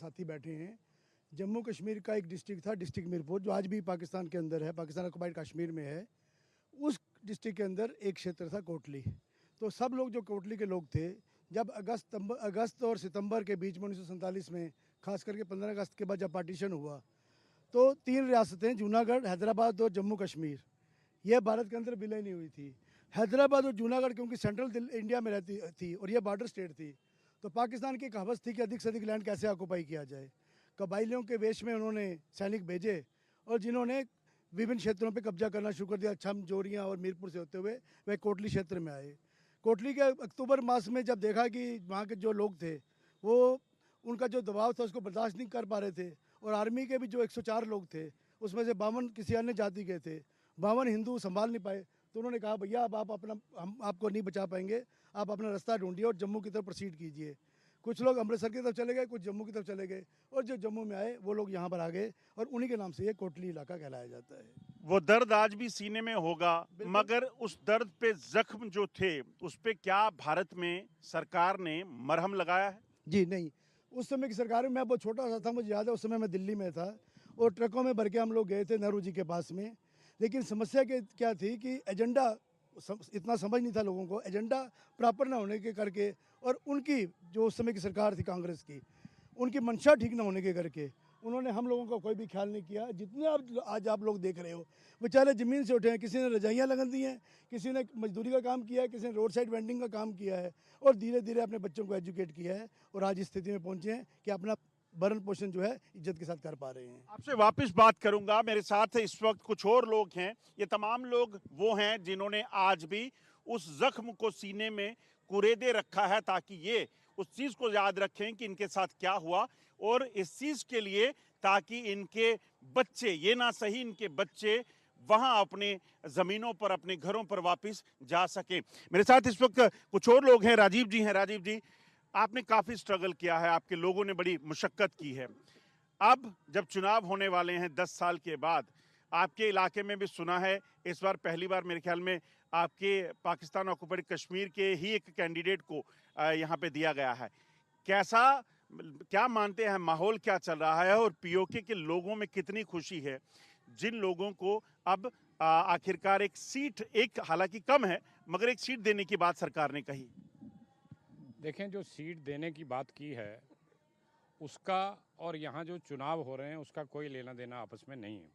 साथी बैठे हैं। जम्मू कश्मीर का एक डिस्ट्रिक्ट था, डिस्ट्रिक्ट मीरपुर, जो आज भी पाकिस्तान के अंदर है, पाकिस्तान ऑक्युपाइड कश्मीर में है। उस डिस्ट्रिक्ट के अंदर एक क्षेत्र था कोटली। तो सब लोग जो कोटली के लोग थे, जब अगस्त और सितंबर के बीच में 1947 में, खास करके 15 अगस्त के बाद जब पार्टीशन हुआ, तो 3 रियासतें जूनागढ़, हैदराबाद और जम्मू कश्मीर, यह भारत के अंदर विलय नहीं हुई थी। हैदराबाद और जूनागढ़ क्योंकि सेंट्रल इंडिया में रहती थी और यह बॉर्डर स्टेट थी, तो पाकिस्तान की एक हवस थी कि अधिक से अधिक लैंड कैसे ऑक्युपाई किया जाए। कबाइलियों के वेश में उन्होंने सैनिक भेजे और जिन्होंने विभिन्न क्षेत्रों पर कब्जा करना शुरू कर दिया। छम, जोरियाँ और मीरपुर से होते हुए वह कोटली क्षेत्र में आए। कोटली के अक्टूबर मास में जब देखा कि वहाँ के जो लोग थे वो उनका जो दबाव था उसको बर्दाश्त नहीं कर पा रहे थे, और आर्मी के भी जो 104 लोग थे उसमें से 52 किसी अन्य जाति के थे, 52 हिंदू संभाल नहीं पाए। तो उन्होंने कहा भैया अब आप अपना, हम आपको नहीं बचा पाएंगे, आप अपना रास्ता ढूंढिए और जम्मू की तरफ प्रोसीड कीजिए। कुछ लोग अमृतसर की तरफ चले गए, कुछ जम्मू की तरफ चले गए, और जो जम्मू में आए वो लोग यहाँ पर आ गए, और उन्हीं के नाम से ये कोटली इलाका कहलाया जाता है। वो दर्द आज भी सीने में होगा, मगर उस दर्द पे जख्म जो थे उस पे क्या भारत में सरकार ने मरहम लगाया है? जी नहीं, उस समय की सरकार में, मैं बहुत छोटा सा था, मुझे याद है उस समय मैं दिल्ली में था और ट्रकों में भर के हम लोग गए थे नेहरू जी के पास में। लेकिन समस्या क्या थी कि एजेंडा इतना समझ नहीं था लोगों को, एजेंडा प्रॉपर ना होने के करके, और उनकी जो उस समय की सरकार थी कांग्रेस की, उनकी मंशा ठीक ना होने के करके उन्होंने हम लोगों का कोई भी ख्याल नहीं किया। जितने आज आप लोग देख रहे हो बेचारे ज़मीन से उठे हैं, किसी ने रजाइयाँ लगा दी हैं, किसी ने मजदूरी का काम किया है, किसी ने रोड साइड वेंडिंग का काम किया है, और धीरे धीरे अपने बच्चों को एजुकेट किया है, और आज इस स्थिति में पहुँचे हैं कि अपना भरण पोषण जो है इज्जत के साथ कर पा रहे हैं। आपसे वापस बात करूंगा। मेरे साथ इस वक्त कुछ और लोग हैं। ये तमाम लोग वो हैं जिन्होंने आज भी उस जख्म को सीने में कुरेदे रखा है, ताकि ये उस चीज को याद रखें कि इनके साथ क्या हुआ, और इस चीज के लिए ताकि इनके बच्चे, ये ना सही इनके बच्चे वहां अपने जमीनों पर, अपने घरों पर वापस जा सके। मेरे साथ इस वक्त कुछ और लोग हैं। राजीव जी हैं। राजीव जी, आपने काफी स्ट्रगल किया है, आपके लोगों ने बड़ी मुशक्कत की है। अब जब चुनाव होने वाले हैं 10 साल के बाद, आपके इलाके में भी सुना है इस बार पहली बार मेरे ख्याल में आपके पाकिस्तान ऑक्युपाइड कश्मीर के ही एक कैंडिडेट को यहाँ पे दिया गया है। क्या मानते हैं, माहौल क्या चल रहा है, और पीओके के लोगों में कितनी खुशी है जिन लोगों को अब आखिरकार एक सीट, एक हालांकि कम है मगर एक सीट देने की बात सरकार ने कही? देखें, जो सीट देने की बात की है उसका और यहाँ जो चुनाव हो रहे हैं उसका कोई लेना देना आपस में नहीं है,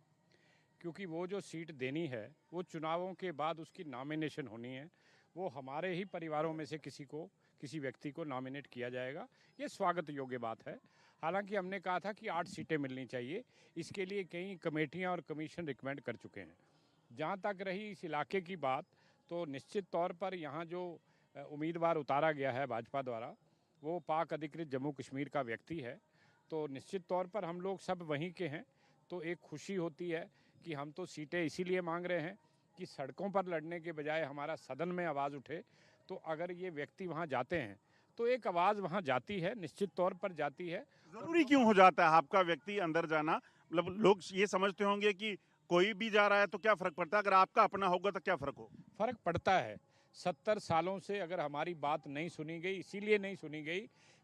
क्योंकि वो जो सीट देनी है वो चुनावों के बाद उसकी नॉमिनेशन होनी है। वो हमारे ही परिवारों में से किसी व्यक्ति को नॉमिनेट किया जाएगा। ये स्वागत योग्य बात है। हालांकि हमने कहा था कि 8 सीटें मिलनी चाहिए, इसके लिए कई कमेटियां और कमीशन रिकमेंड कर चुके हैं। जहां तक रही इस इलाके की बात, तो निश्चित तौर पर यहाँ जो उम्मीदवार उतारा गया है भाजपा द्वारा, वो पाक अधिकृत जम्मू कश्मीर का व्यक्ति है। तो निश्चित तौर पर हम लोग सब वहीं के हैं, तो एक खुशी होती है कि हम तो सीटें इसीलिए मांग रहे हैं कि सड़कों पर लड़ने के बजाय हमारा सदन में आवाज़ उठे। तो अगर ये व्यक्ति वहाँ जाते हैं तो एक आवाज़ वहाँ जाती है, निश्चित तौर पर जाती है। जरूरी क्यों हो जाता है आपका व्यक्ति अंदर जाना? मतलब लोग ये समझते होंगे कि कोई भी जा रहा है तो क्या फर्क पड़ता है, अगर आपका अपना होगा तो क्या फर्क हो? फर्क पड़ता है। 70 सालों से अगर हमारी बात नहीं सुनी गई, इसीलिए नहीं सुनी गई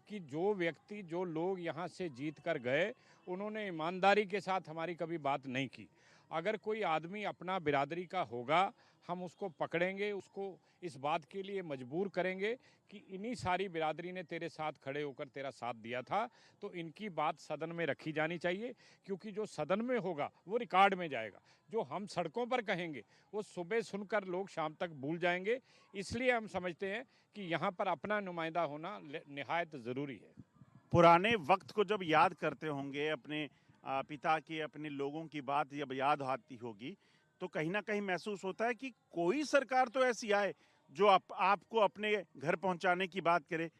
कि जो व्यक्ति, जो लोग यहाँ से जीत कर गए, उन्होंने ईमानदारी के साथ हमारी कभी बात नहीं की। अगर कोई आदमी अपना बिरादरी का होगा, हम उसको पकड़ेंगे, उसको इस बात के लिए मजबूर करेंगे कि इन्हीं सारी बिरादरी ने तेरे साथ खड़े होकर तेरा साथ दिया था। तो इनकी बात सदन में रखी जानी चाहिए, क्योंकि जो सदन में होगा वो रिकॉर्ड में जाएगा। जो हम सड़कों पर कहेंगे वो सुबह सुनकर लोग शाम तक भूल जाएंगे। इसलिए हम समझते हैं कि यहाँ पर अपना नुमाइंदा होना निहायत ज़रूरी है। पुराने वक्त को जब याद करते होंगे, अपने पिता की, अपने लोगों की बात जब याद आती होगी, तो कहीं ना कहीं महसूस होता है कि कोई सरकार तो ऐसी आए जो आपको अपने घर पहुंचाने की बात करे।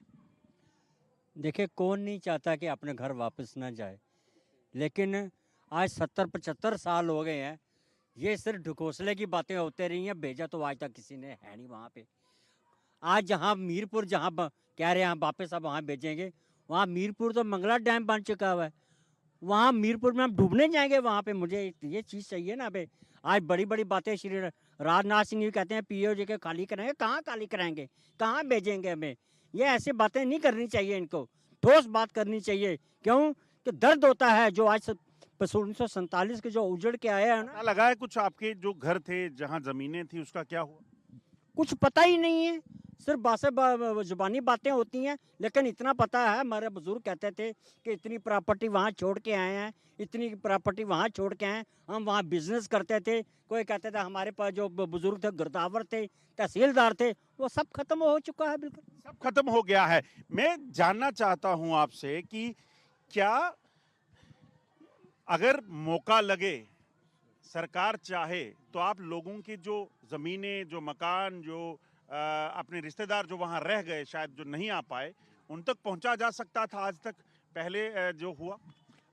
देखिए, कौन नहीं चाहता कि अपने घर वापस ना जाए, लेकिन आज 70-75 साल हो गए हैं, ये सिर्फ ढकोसले की बातें होते रही हैं। भेजा तो आज तक किसी ने है नहीं वहाँ पे। आज जहाँ मीरपुर, कह रहे हैं हम वापस अब वहाँ भेजेंगे, वहाँ मीरपुर तो मंगला डैम बन चुका हुआ है। वहाँ मीरपुर में हम डूबने जाएंगे वहाँ पे? मुझे ये चीज़ चाहिए ना। भाई आज बड़ी बड़ी बातें श्री राजनाथ सिंह भी कहते हैं पीओजे के खाली कराएंगे। कहाँ खाली कराएंगे, कहाँ भेजेंगे हमें? ये ऐसी बातें नहीं करनी चाहिए, इनको ठोस बात करनी चाहिए। क्यों? कि दर्द होता है जो आज 1947 के जो उजड़ के आया है ना, पता लगा है कुछ आपके जो घर थे, जहाँ जमीनें थी, उसका क्या हुआ? कुछ पता ही नहीं है। सिर्फ जुबानी बातें होती हैं, लेकिन इतना पता है, हमारे बुजुर्ग कहते थे कि इतनी प्रॉपर्टी वहाँ छोड़ के आए हैं, इतनी प्रॉपर्टी वहाँ छोड़ के आए हैं। हम वहाँ बिजनेस करते थे। कोई कहते थे हमारे पास जो बुजुर्ग थे, गिरदावर थे, तहसीलदार थे, वो सब खत्म हो चुका है बिल्कुल। सब खत्म हो गया है। मैं जानना चाहता हूं आपसे कि क्या अगर मौका लगे, सरकार चाहे, तो आप लोगों की जो जमीनें, जो मकान, जो अपने रिश्तेदार जो वहां रह गए, शायद जो नहीं आ पाए, उन तक पहुंचा जा सकता था आज तक पहले जो हुआ?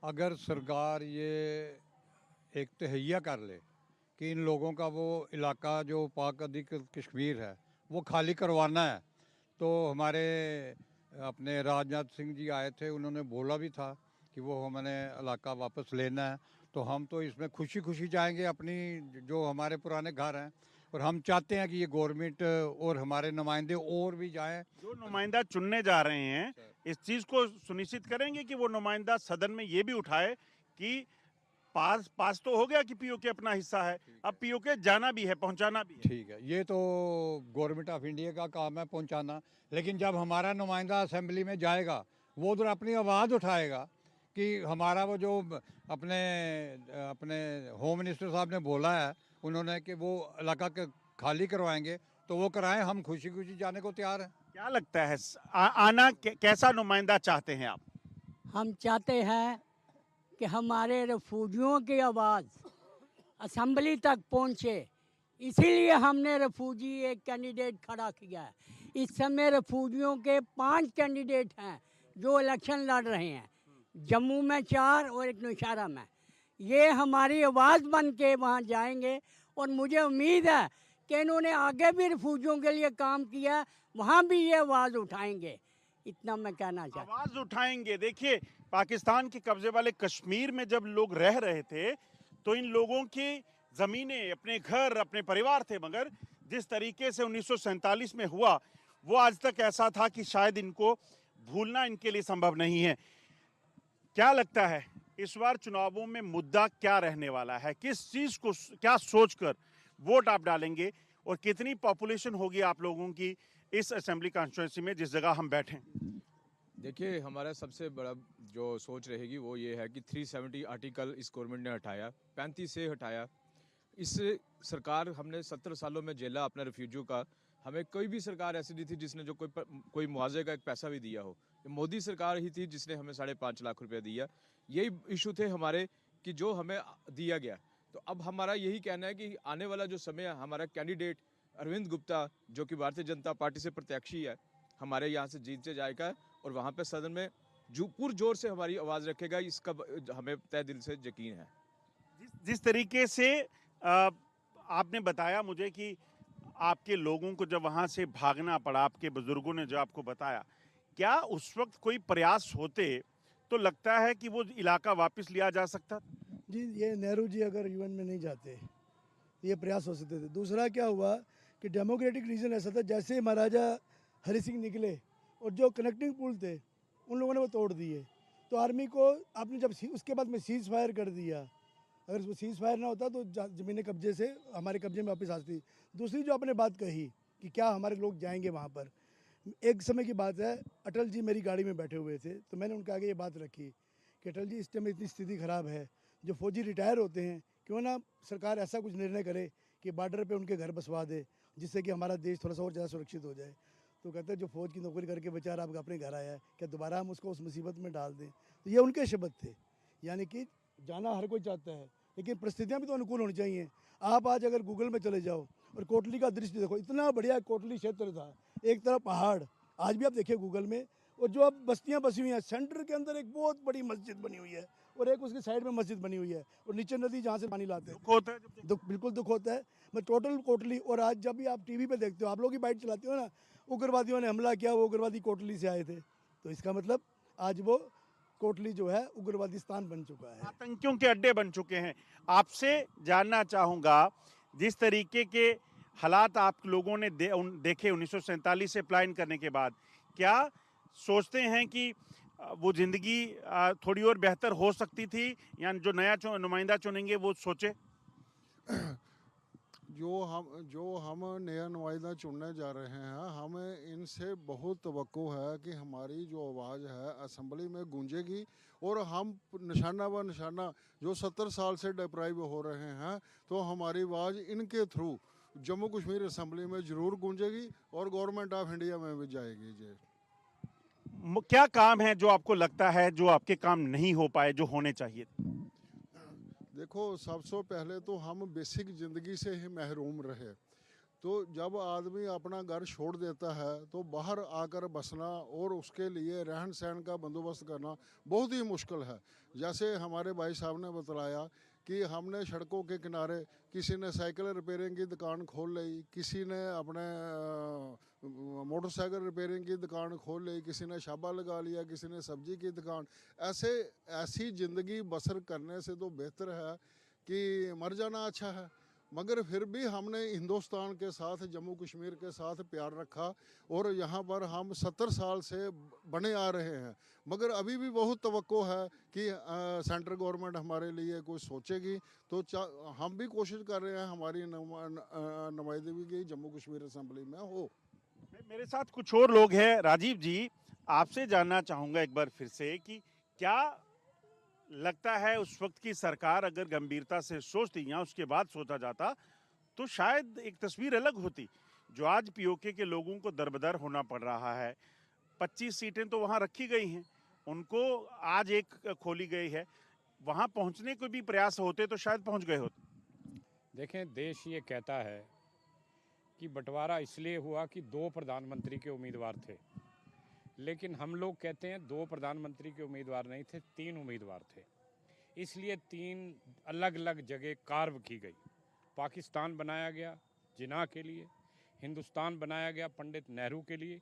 अगर सरकार ये एक तहैया कर ले कि इन लोगों का वो इलाका जो पाक अधिक कश्मीर है वो खाली करवाना है, तो हमारे अपने राजनाथ सिंह जी आए थे, उन्होंने बोला भी था कि वो हमें इलाका वापस लेना है। तो हम तो इसमें खुशी खुशी जाएंगे अपनी जो हमारे पुराने घर हैं, और हम चाहते हैं कि ये गवर्नमेंट और हमारे नुमाइंदे और भी जाएं। जो नुमाइंदा चुनने जा रहे हैं, इस चीज को सुनिश्चित करेंगे कि वो नुमाइंदा सदन में ये भी उठाए कि पास तो हो गया कि पीओके अपना हिस्सा है, अब पीओके जाना भी है, पहुंचाना भी है। ठीक है, ये तो गवर्नमेंट ऑफ इंडिया का काम है पहुंचाना, लेकिन जब हमारा नुमाइंदा असेंबली में जाएगा, वो उधर अपनी आवाज़ उठाएगा कि हमारा वो जो अपने अपने होम मिनिस्टर साहब ने बोला है, उन्होंने कि वो इलाका खाली करवाएंगे, तो वो कराएं, हम खुशी खुशी जाने को तैयार हैं। क्या लगता है आना कैसा नुमाइंदा चाहते हैं आप? हम चाहते हैं कि हमारे रेफ्यूजियों की आवाज़ असेंबली तक पहुंचे, इसीलिए हमने रेफ्यूजी एक कैंडिडेट खड़ा किया है। इस समय रेफ्यूजियों के 5 कैंडिडेट हैं जो इलेक्शन लड़ रहे हैं, जम्मू में 4 और एक नौशहरा में। ये हमारी आवाज़ बन के वहाँ जाएंगे, और मुझे उम्मीद है कि इन्होंने आगे भी रेफ्यूजियों के लिए काम किया, वहाँ भी ये आवाज़ उठाएंगे। इतना मैं कहना चाहता हूँ। आवाज उठाएंगे। देखिए, पाकिस्तान के कब्जे वाले कश्मीर में जब लोग रह रहे थे, तो इन लोगों की जमीनें, अपने घर, अपने परिवार थे, मगर जिस तरीके से 1947 में हुआ, वो आज तक ऐसा था कि शायद इनको भूलना इनके लिए संभव नहीं है। क्या लगता है इस बार चुनावों में मुद्दा क्या रहने वाला है? किस चीज को, क्या सोचकर वोट आप डालेंगे, और कितनी पॉपुलेशन होगी आप लोगों की इस असेंबली कॉन्स्टिट्यूंसी में जिस जगह हम बैठे? देखिए, हमारा सबसे बड़ा जो सोच रहेगी वो ये है कि 370 आर्टिकल इस गवर्नमेंट ने हटाया, 35 से हटाया। इस सरकार हमने 17 सालों में झेला अपना रिफ्यूजियों का। हमें कोई भी सरकार ऐसी नहीं थी जिसने जो कोई मुआवजे का एक पैसा भी दिया हो। मोदी सरकार ही थी जिसने हमें 5.5 लाख रुपया दिया। यही इशू थे हमारे कि जो हमें दिया गया। तो अब हमारा यही कहना है कि आने वाला जो समय है, हमारा कैंडिडेट अरविंद गुप्ता, जो कि भारतीय जनता पार्टी से प्रत्याशी है, हमारे यहाँ से जीत से जाएगा और वहाँ पे सदन में पुरजोर से हमारी आवाज़ रखेगा। इसका हमें तय दिल से यकीन है। जिस तरीके से आपने बताया मुझे कि आपके लोगों को जब वहाँ से भागना पड़ा, आपके बुजुर्गों ने जो आपको बताया, क्या उस वक्त कोई प्रयास होते तो लगता है कि वो इलाका वापस लिया जा सकता? जी, ये नेहरू जी अगर यूएन में नहीं जाते, ये प्रयास हो सकते थे। दूसरा क्या हुआ कि डेमोक्रेटिक रीजन ऐसा था, जैसे महाराजा हरि सिंह निकले और जो कनेक्टिंग पुल थे उन लोगों ने वो तोड़ दिए, तो आर्मी को आपने जब उसके बाद में सीज़ फायर कर दिया, अगर वो सीज़ फायर ना होता तो ज़मीनें कब्जे से हमारे कब्जे में वापस आती। दूसरी जो आपने बात कही कि क्या हमारे लोग जाएंगे वहाँ पर, एक समय की बात है, अटल जी मेरी गाड़ी में बैठे हुए थे, तो मैंने उनके आगे ये बात रखी कि अटल जी, इस टाइम इतनी स्थिति ख़राब है, जो फौजी रिटायर होते हैं, क्यों ना सरकार ऐसा कुछ निर्णय करे कि बॉर्डर पे उनके घर बसवा दे, जिससे कि हमारा देश थोड़ा सा और ज़्यादा सुरक्षित हो जाए। तो कहते हैं जो फ़ौज की नौकरी करके बेचारा आप अपने घर आया है, क्या दोबारा हम उसको उस मुसीबत में डाल दें? तो ये उनके शब्द थे। यानी कि जाना हर कोई चाहता है, लेकिन परिस्थितियाँ भी तो अनुकूल होनी चाहिए। आप आज अगर गूगल में चले जाओ और कोटली का दृश्य देखो, इतना बढ़िया कोटली क्षेत्र था, एक तरफ पहाड़, आज भी आप देखिए गूगल में, और जो अब बस्तियाँ बसी हुई हैं, सेंटर के अंदर एक बहुत बड़ी मस्जिद बनी हुई है और एक उसके साइड में मस्जिद बनी हुई है, और नीचे नदी जहाँ से पानी लाते हैं। दुख होता है जब दुख, बिल्कुल दुख होता है। मैं टोटल कोटली, और आज जब भी आप टीवी पे देखते हो, आप लोग ही बाइट चलाते हो ना, उग्रवादियों ने हमला किया, वो उग्रवादी कोटली से आए थे, तो इसका मतलब आज वो कोटली जो है उग्रवादी स्थान बन चुका है, आतंकियों के अड्डे बन चुके हैं। आपसे जानना चाहूँगा, जिस तरीके के हालात आप लोगों ने देखे 1947 से प्लान करने के बाद, क्या सोचते हैं कि वो जिंदगी थोड़ी और बेहतर हो सकती थी, या जो नया नुमाइंदा चुनेंगे वो सोचे? जो हम नया नुमाइंदा चुनने जा रहे हैं, हमें इनसे बहुत तवक्को है कि हमारी जो आवाज़ है असम्बली में गूंजेगी, और हम निशाना व निशाना जो 70 साल से डिप्राइव हो रहे हैं, तो हमारी आवाज़ इनके थ्रू जम्मू कश्मीर असम्बली में ज़रूर गूंजेगी और गवर्नमेंट ऑफ इंडिया में भी जाएगी। जी, क्या काम है जो आपको लगता है जो आपके काम नहीं हो पाए जो होने चाहिए? देखो, सबसे पहले तो हम बेसिक ज़िंदगी से ही महरूम रहे। तो जब आदमी अपना घर छोड़ देता है तो बाहर आकर बसना और उसके लिए रहन सहन का बंदोबस्त करना बहुत ही मुश्किल है। जैसे हमारे भाई साहब ने बतलाया कि हमने सड़कों के किनारे किसी ने साइकिल रिपेयरिंग की दुकान खोल ली, किसी ने अपने मोटरसाइकिल रिपेयरिंग की दुकान खोल ली, किसी ने शाबा लगा लिया, किसी ने सब्जी की दुकान। ऐसी ज़िंदगी बसर करने से तो बेहतर है कि मर जाना अच्छा है। मगर फिर भी हमने हिंदुस्तान के साथ, जम्मू कश्मीर के साथ प्यार रखा, और यहाँ पर हम 70 साल से बने आ रहे हैं। मगर अभी भी बहुत तवक्को है कि सेंट्रल गवर्नमेंट हमारे लिए कुछ सोचेगी। तो हम भी कोशिश कर रहे हैं हमारी नुमाइंदगी जम्मू कश्मीर असम्बली में हो। मेरे साथ कुछ और लोग हैं। राजीव जी, आपसे जानना चाहूँगा एक बार फिर से कि क्या लगता है उस वक्त की सरकार अगर गंभीरता से सोचती या उसके बाद सोचा जाता तो शायद एक तस्वीर अलग होती। जो आज पीओके के लोगों को दरबदर होना पड़ रहा है, 25 सीटें तो वहाँ रखी गई हैं, उनको आज एक खोली गई है, वहाँ पहुँचने को भी प्रयास होते तो शायद पहुँच गए होते। देखें, देश ये कहता है कि बंटवारा इसलिए हुआ कि 2 प्रधानमंत्री के उम्मीदवार थे, लेकिन हम लोग कहते हैं 2 प्रधानमंत्री के उम्मीदवार नहीं थे, 3 उम्मीदवार थे। इसलिए 3 अलग अलग जगह कार्व की गई। पाकिस्तान बनाया गया जिन्ना के लिए, हिंदुस्तान बनाया गया पंडित नेहरू के लिए,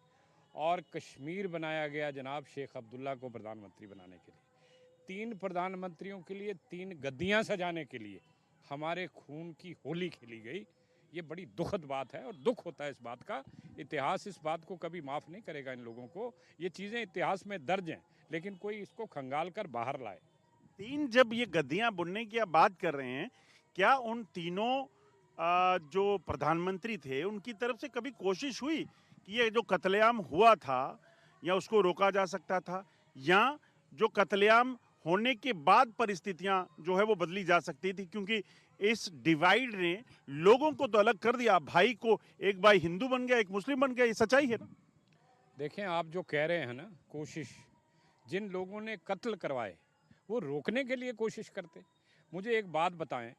और कश्मीर बनाया गया जनाब शेख अब्दुल्ला को प्रधानमंत्री बनाने के लिए। 3 प्रधानमंत्रियों के लिए 3 गद्दियाँ सजाने के लिए हमारे खून की होली खेली गई। ये बड़ी दुखद बात है और दुख होता है इस बात का। इतिहास इस बात को कभी माफ़ नहीं करेगा इन लोगों को। ये चीज़ें इतिहास में दर्ज हैं, लेकिन कोई इसको खंगाल कर बाहर लाए। 3 जब ये गद्दियाँ बुनने की आप बात कर रहे हैं, क्या उन तीनों जो प्रधानमंत्री थे उनकी तरफ से कभी कोशिश हुई कि ये जो कत्लेआम हुआ था या उसको रोका जा सकता था, या जो कत्लेआम होने के बाद परिस्थितियां जो है वो बदली जा सकती थी? क्योंकि इस डिवाइड ने लोगों को तो अलग कर दिया। भाई को, एक भाई हिंदू बन गया, एक मुस्लिम बन गया, ये सच्चाई है ना? देखें, आप जो कह रहे हैं ना, कोशिश, जिन लोगों ने कत्ल करवाए वो रोकने के लिए कोशिश करते। मुझे एक बात बताएं,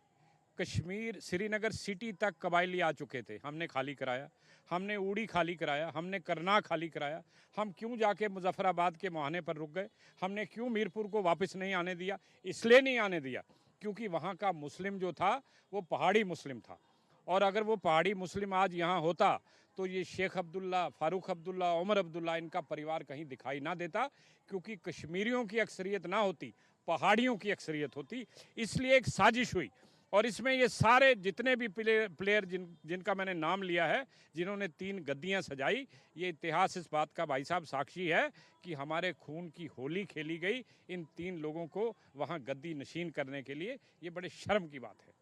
कश्मीर श्रीनगर सिटी तक कबायली आ चुके थे, हमने खाली कराया। हमने उड़ी खाली कराया, हमने करनाल खाली कराया। हम क्यों जाके मुजफ्फराबाद के मुहाने पर रुक गए? हमने क्यों मीरपुर को वापस नहीं आने दिया? इसलिए नहीं आने दिया क्योंकि वहाँ का मुस्लिम जो था वो पहाड़ी मुस्लिम था, और अगर वो पहाड़ी मुस्लिम आज यहाँ होता तो ये शेख अब्दुल्ला, फारूक अब्दुल्ला, उमर अब्दुल्ला, इनका परिवार कहीं दिखाई ना देता, क्योंकि कश्मीरियों की अक्सरियत ना होती, पहाड़ियों की अक्सरियत होती। इसलिए एक साजिश हुई, और इसमें ये सारे जितने भी प्लेयर जिनका मैंने नाम लिया है, जिन्होंने 3 गद्दियाँ सजाई, ये इतिहास इस बात का भाई साहब साक्षी है कि हमारे खून की होली खेली गई इन 3 लोगों को वहाँ गद्दी नशीन करने के लिए। ये बड़े शर्म की बात है।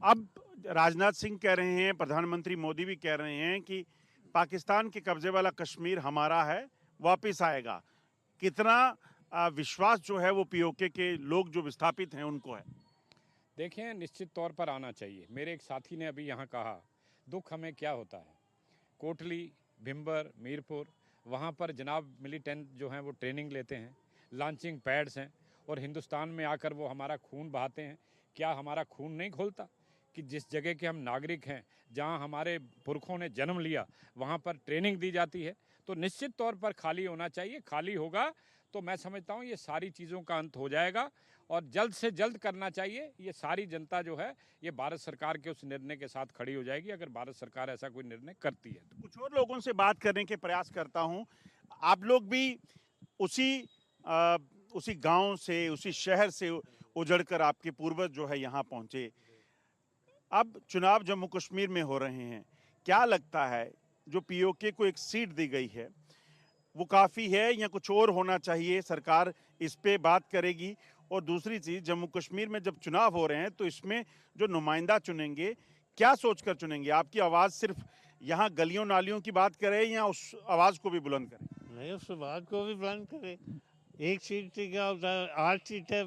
अब राजनाथ सिंह कह रहे हैं, प्रधानमंत्री मोदी भी कह रहे हैं कि पाकिस्तान के कब्जे वाला कश्मीर हमारा है, वापस आएगा। कितना विश्वास जो है वो पीओके के लोग जो विस्थापित हैं उनको है? देखें, निश्चित तौर पर आना चाहिए। मेरे एक साथी ने अभी यहाँ कहा, दुख हमें क्या होता है, कोटली, भिम्बर, मीरपुर, वहाँ पर जनाब मिलिटेंट जो हैं वो ट्रेनिंग लेते हैं, लॉन्चिंग पैड्स हैं, और हिंदुस्तान में आकर वो हमारा खून बहाते हैं। क्या हमारा खून नहीं खोलता कि जिस जगह के हम नागरिक हैं, जहाँ हमारे पुरखों ने जन्म लिया, वहाँ पर ट्रेनिंग दी जाती है? तो निश्चित तौर पर खाली होना चाहिए। खाली होगा तो मैं समझता हूँ ये सारी चीज़ों का अंत हो जाएगा, और जल्द से जल्द करना चाहिए। ये सारी जनता जो है ये भारत सरकार के उस निर्णय के साथ खड़ी हो जाएगी, अगर भारत सरकार ऐसा कोई निर्णय करती है तो। कुछ और लोगों से बात करने के प्रयास करता हूं। आप लोग भी उसी गांव से, उसी शहर से उजड़कर आपके पूर्वज जो है यहाँ पहुंचे। अब चुनाव जम्मू कश्मीर में हो रहे हैं, क्या लगता है जो पीओके को एक सीट दी गई है, वो काफ़ी है या कुछ और होना चाहिए, सरकार इस पे बात करेगी। और दूसरी चीज़, जम्मू कश्मीर में जब चुनाव हो रहे हैं तो इसमें जो नुमाइंदा चुनेंगे, क्या सोचकर चुनेंगे? आपकी आवाज़ सिर्फ यहाँ गलियों नालियों की बात करें या उस आवाज़ को भी बुलंद करें? नहीं, उस बात को भी बुलंद करे। एक सीट से क्या होता है, 8 सीटें